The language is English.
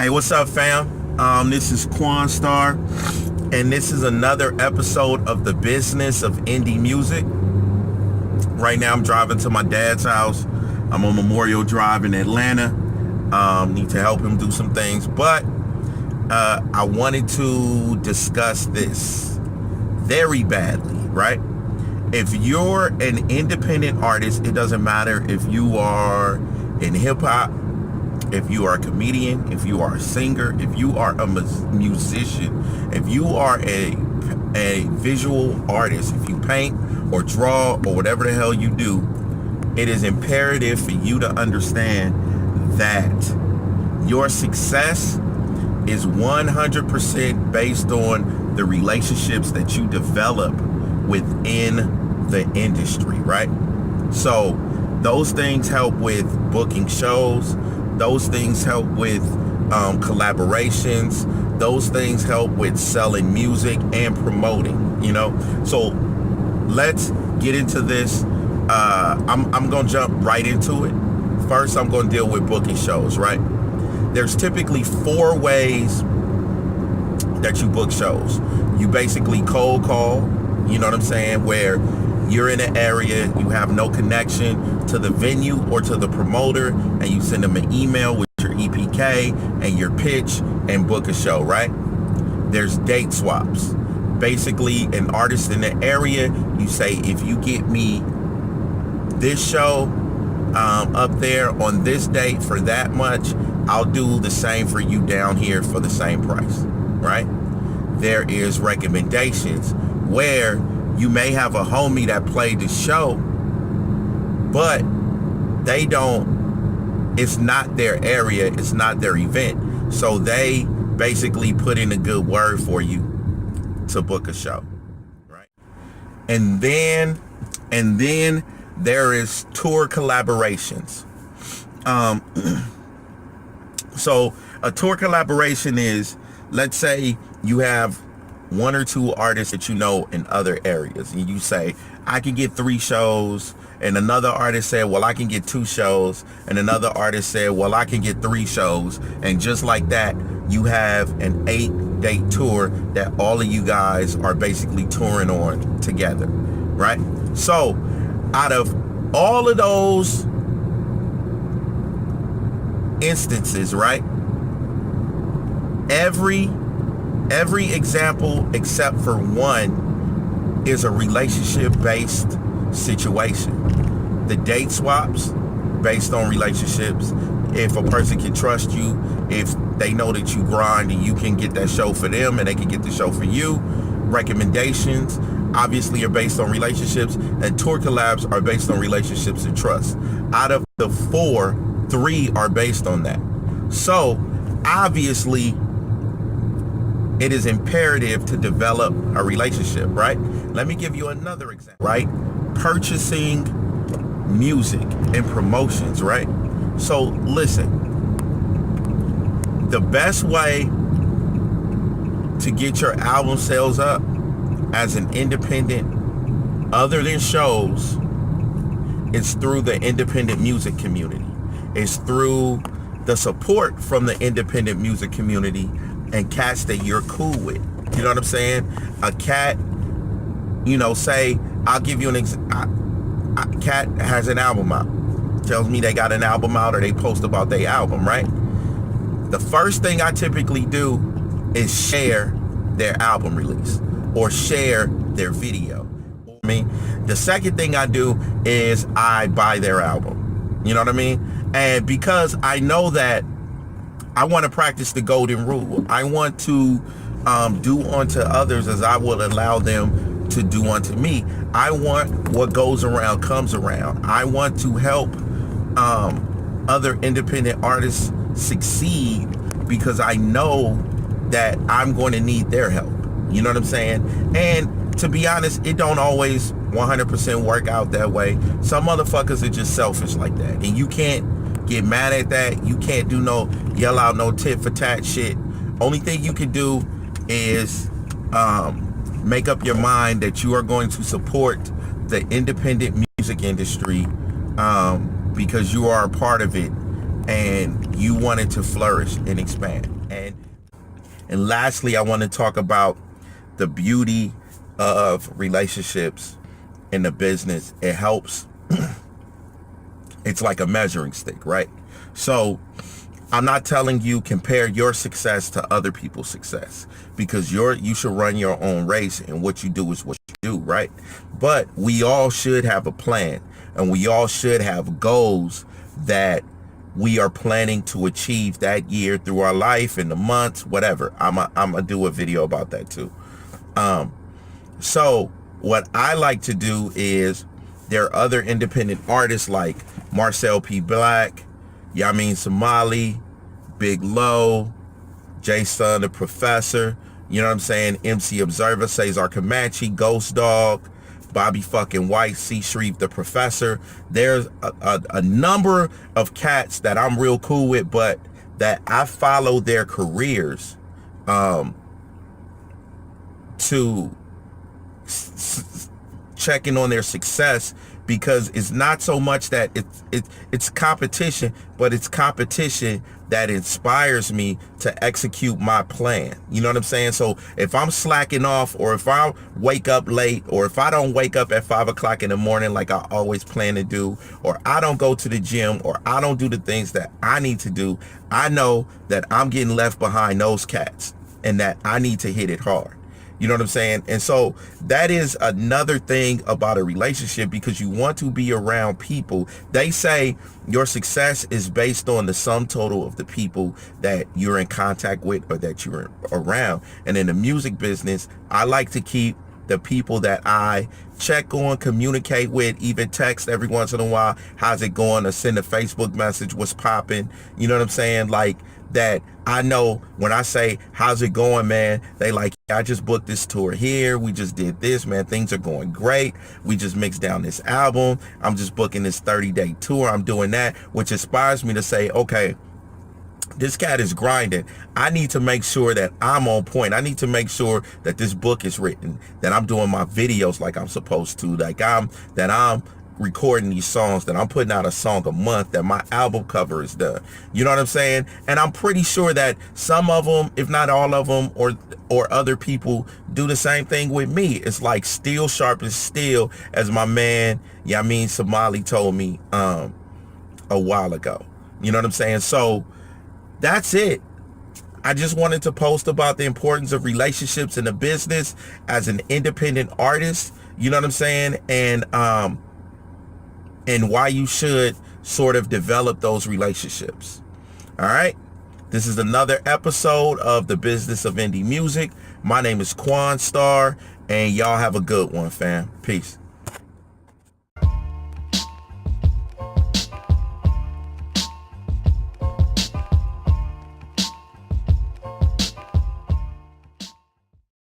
Hey, what's up, fam? This is Quanstar, and this is another episode of the business of indie music. Right now, I'm driving to my dad's house. I'm on Memorial Drive in Atlanta. Need to help him do some things, but I wanted to discuss this very badly, right? If you're an independent artist, it doesn't matter if you are in hip-hop, if you are a comedian, if you are a singer, if you are a musician, if you are a visual artist, if you paint or draw or whatever the hell you do, it is imperative for you to understand that your success is 100% based on the relationships that you develop within the industry, right? So those things help with booking shows. Those things help with collaborations. Those things help with selling music and promoting, you know? So let's get into this. I'm going to jump right into it. First, I'm going to deal with booking shows, right? There's typically 4 ways that you book shows. You basically cold call, you know what I'm saying, where you're in an area, you have no connection to the venue or to the promoter, and you send them an email with your EPK and your pitch and book a show, right? There's date swaps. Basically, an artist in the area, you say, if you get me this show up there on this date for that much, I'll do the same for you down here for the same price, right? There is recommendations where you may have a homie that played the show, but it's not their area, it's not their event. So they basically put in a good word for you to book a show, right? And then there is tour collaborations. So a tour collaboration is, let's say you have 1 or 2 artists that you know in other areas, and you say, I can get 3 shows, and another artist said, well, I can get 2 shows, and another artist said, well, I can get 3 shows, and just like that, you have an 8-date tour that all of you guys are basically touring on together, right? So out of all of those instances, right, every example except for one is a relationship-based situation. The date swaps based on relationships. If a person can trust you, if they know that you grind and you can get that show for them and they can get the show for you. Recommendations obviously are based on relationships, and tour collabs are based on relationships and trust. Out of the 4, 3 are based on that. So obviously it is imperative to develop a relationship, right? Let me give you another example, right? Purchasing music and promotions, right? So listen, the best way to get your album sales up as an independent, other than shows, is through the independent music community. It's through the support from the independent music community and cats that you're cool with. You know what I'm saying? A cat, you know, say, I'll give you an cat has an album out. Tells me they got an album out or they post about their album, right? The first thing I typically do is share their album release or share their video. I mean, the second thing I do is I buy their album. You know what I mean? And because I know that I want to practice the golden rule. I want to do unto others as I will allow them to do unto me. I want what goes around comes around. I want to help other independent artists succeed because I know that I'm going to need their help. You know what I'm saying? And to be honest, it don't always 100% work out that way. Some motherfuckers are just selfish like that, and you can't get mad at that. You can't do no yell out no tit for tat shit. Only thing you can do is make up your mind that you are going to support the independent music industry because you are a part of it and you want it to flourish and expand. And lastly, I want to talk about the beauty of relationships in the business. It helps. It's like a measuring stick, right? So I'm not telling you compare your success to other people's success, because you should run your own race, and what you do is what you do, right? But we all should have a plan, and we all should have goals that we are planning to achieve that year through our life, in the months, whatever. I'm gonna do a video about that too. So what I like to do is, there are other independent artists like Marcel P. Black, Yamin Somali, Big Low, Jason the Professor, you know what I'm saying, MC Observer, Cesar Comanche, Ghost Dog, Bobby fucking White, C. Shreve the Professor. There's a number of cats that I'm real cool with, but that I follow their careers to checking on their success, because it's not so much that it's competition, but it's competition that inspires me to execute my plan. You know what I'm saying? So if I'm slacking off, or if I wake up late, or if I don't wake up at 5 o'clock in the morning like I always plan to do, or I don't go to the gym, or I don't do the things that I need to do, I know that I'm getting left behind those cats, and that I need to hit it hard. You know what I'm saying? And so that is another thing about a relationship, because you want to be around people. They say your success is based on the sum total of the people that you're in contact with, or that you're around. And in the music business, I like to keep the people that I check on, communicate with, even text every once in a while, how's it going, or send a Facebook message, what's popping, you know what I'm saying? Like, that I know when I say, how's it going, man? They like, I just booked this tour here. We just did this, man. Things are going great. We just mixed down this album. I'm just booking this 30-day tour. I'm doing that, which inspires me to say, okay, this cat is grinding. I need to make sure that I'm on point. I need to make sure that this book is written, that I'm doing my videos like I'm supposed to, that I'm recording these songs, that I'm putting out a song a month, that my album cover is done. You know what I'm saying? And I'm pretty sure that some of them, if not all of them, or other people do the same thing with me. It's like steel sharpens steel, as my man Yamin Somali told me a while ago. You know what I'm saying? So that's it. I just wanted to post about the importance of relationships in the business as an independent artist. You know what I'm saying? And why you should sort of develop those relationships. All right. This is another episode of The Business of Indie Music. My name is Quanstar, and y'all have a good one, fam. Peace.